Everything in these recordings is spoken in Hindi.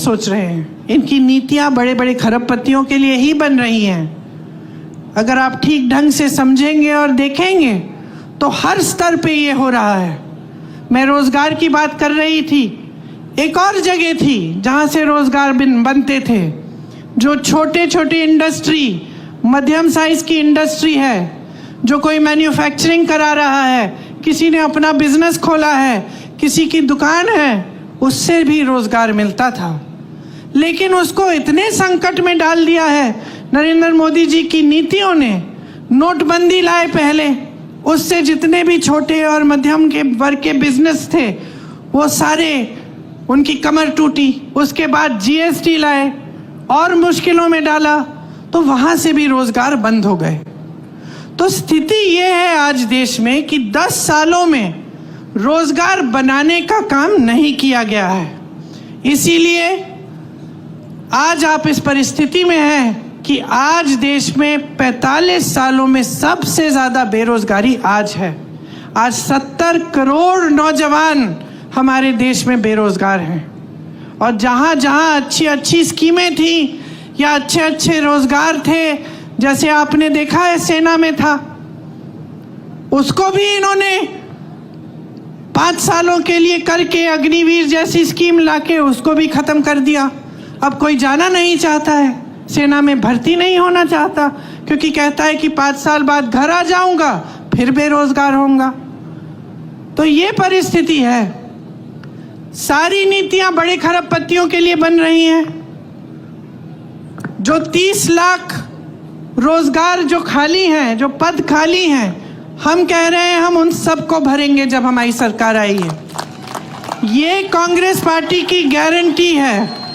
सोच रहे हैं। इनकी नीतियां बड़े बड़े खरबपतियों के लिए ही बन रही हैं। अगर आप ठीक ढंग से समझेंगे और देखेंगे तो हर स्तर पे ये हो रहा है। मैं रोजगार की बात कर रही थी, एक और जगह थी जहां से रोजगार बनते थे, जो छोटे छोटे इंडस्ट्री, मध्यम साइज की इंडस्ट्री है, जो कोई मैन्युफैक्चरिंग करा रहा है, किसी ने अपना बिजनेस खोला है, किसी की दुकान है, उससे भी रोजगार मिलता था। लेकिन उसको इतने संकट में डाल दिया है नरेंद्र मोदी जी की नीतियों ने। नोटबंदी लाए पहले, उससे जितने भी छोटे और मध्यम के वर्ग के बिजनेस थे वो सारे, उनकी कमर टूटी। उसके बाद जीएसटी लाए और मुश्किलों में डाला, तो वहां से भी रोजगार बंद हो गए। तो स्थिति ये है आज देश में कि 10 सालों में रोजगार बनाने का काम नहीं किया गया है। इसीलिए आज आप इस परिस्थिति में हैं कि आज देश में 45 सालों में सबसे ज्यादा बेरोजगारी आज है। आज 70 करोड़ नौजवान हमारे देश में बेरोजगार हैं। और जहां जहां अच्छी अच्छी स्कीमें थी या अच्छे अच्छे रोजगार थे, जैसे आपने देखा है सेना में था, उसको भी इन्होंने 5 सालों के लिए करके अग्निवीर जैसी स्कीम लाके उसको भी खत्म कर दिया। अब कोई जाना नहीं चाहता है, सेना में भर्ती नहीं होना चाहता, क्योंकि कहता है कि 5 साल बाद घर आ जाऊंगा फिर बेरोजगार होऊंगा। तो ये परिस्थिति है। सारी नीतियां बड़े खरबपतियों के लिए बन रही हैं। जो 30 लाख रोजगार जो खाली हैं, जो पद खाली हैं, हम कह रहे हैं हम उन सबको भरेंगे जब हमारी सरकार आई है। ये कांग्रेस पार्टी की गारंटी है।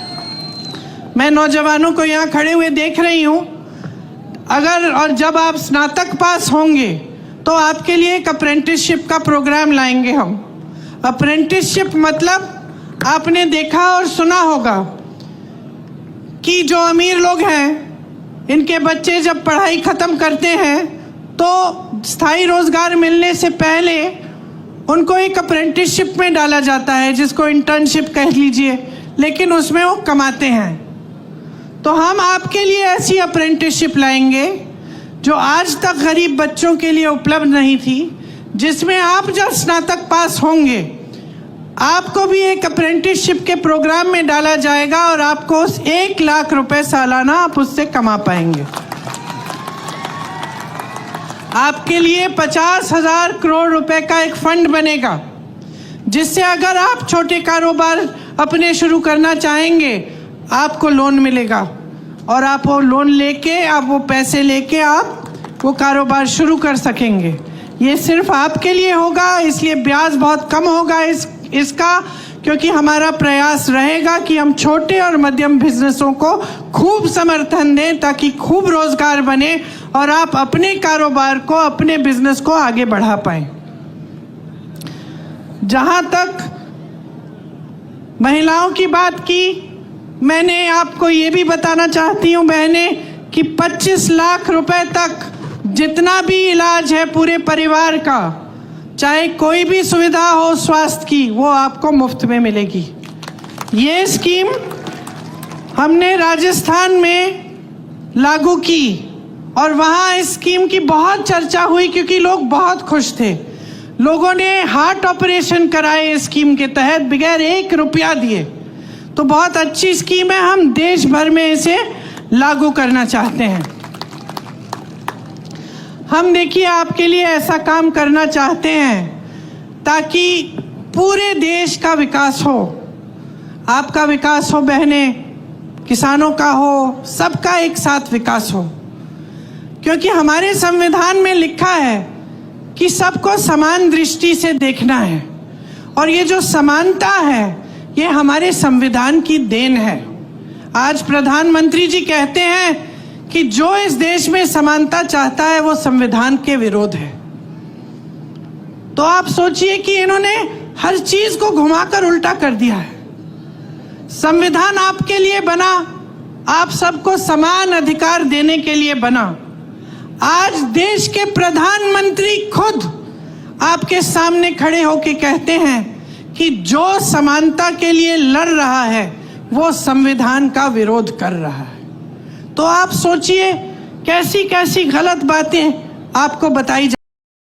मैं नौजवानों को यहाँ खड़े हुए देख रही हूँ। अगर और जब आप स्नातक पास होंगे तो आपके लिए एक अप्रेंटिसशिप का प्रोग्राम लाएंगे हम। अप्रेंटिसशिप मतलब आपने देखा और सुना होगा कि जो अमीर लोग हैं, इनके बच्चे जब पढ़ाई खत्म करते हैं तो स्थायी रोजगार मिलने से पहले उनको एक अप्रेंटिसशिप में डाला जाता है, जिसको इंटर्नशिप कह लीजिए, लेकिन उसमें वो कमाते हैं। तो हम आपके लिए ऐसी अप्रेंटिसशिप लाएंगे जो आज तक गरीब बच्चों के लिए उपलब्ध नहीं थी, जिसमें आप जब स्नातक पास होंगे आपको भी एक अप्रेंटिसशिप के प्रोग्राम में डाला जाएगा और आपको 1 लाख रुपए सालाना आप उससे कमा पाएंगे। आपके लिए 50,000 करोड़ रुपए का एक फंड बनेगा, जिससे अगर आप छोटे कारोबार अपने शुरू करना चाहेंगे आपको लोन मिलेगा और आप वो लोन लेके, आप वो पैसे लेके आप वो कारोबार शुरू कर सकेंगे। ये सिर्फ आपके लिए होगा, इसलिए ब्याज बहुत कम होगा इसका, क्योंकि हमारा प्रयास रहेगा कि हम छोटे और मध्यम बिजनेसों को खूब समर्थन दें ताकि खूब रोजगार बने और आप अपने कारोबार को, अपने बिजनेस को आगे बढ़ा पाएं। जहां तक महिलाओं की बात की, मैंने आपको ये भी बताना चाहती हूँ बहनें कि 25 लाख रुपए तक जितना भी इलाज है पूरे परिवार का, चाहे कोई भी सुविधा हो स्वास्थ्य की, वो आपको मुफ्त में मिलेगी। ये स्कीम हमने राजस्थान में लागू की और वहाँ इस स्कीम की बहुत चर्चा हुई क्योंकि लोग बहुत खुश थे। लोगों ने हार्ट ऑपरेशन कराए इस स्कीम के तहत बगैर 1 रुपया दिए। तो बहुत अच्छी स्कीम है, हम देश भर में इसे लागू करना चाहते हैं। हम देखिए आपके लिए ऐसा काम करना चाहते हैं ताकि पूरे देश का विकास हो, आपका विकास हो बहनें, किसानों का हो, सबका एक साथ विकास हो। क्योंकि हमारे संविधान में लिखा है कि सबको समान दृष्टि से देखना है और ये जो समानता है ये हमारे संविधान की देन है। आज प्रधानमंत्री जी कहते हैं कि जो इस देश में समानता चाहता है वो संविधान के विरोध है। तो आप सोचिए कि इन्होंने हर चीज को घुमाकर उल्टा कर दिया है। संविधान आपके लिए बना, आप सबको समान अधिकार देने के लिए बना। आज देश के प्रधानमंत्री खुद आपके सामने खड़े होकर कहते हैं कि जो समानता के लिए लड़ रहा है वो संविधान का विरोध कर रहा है। तो आप सोचिए कैसी कैसी गलत बातें आपको बताई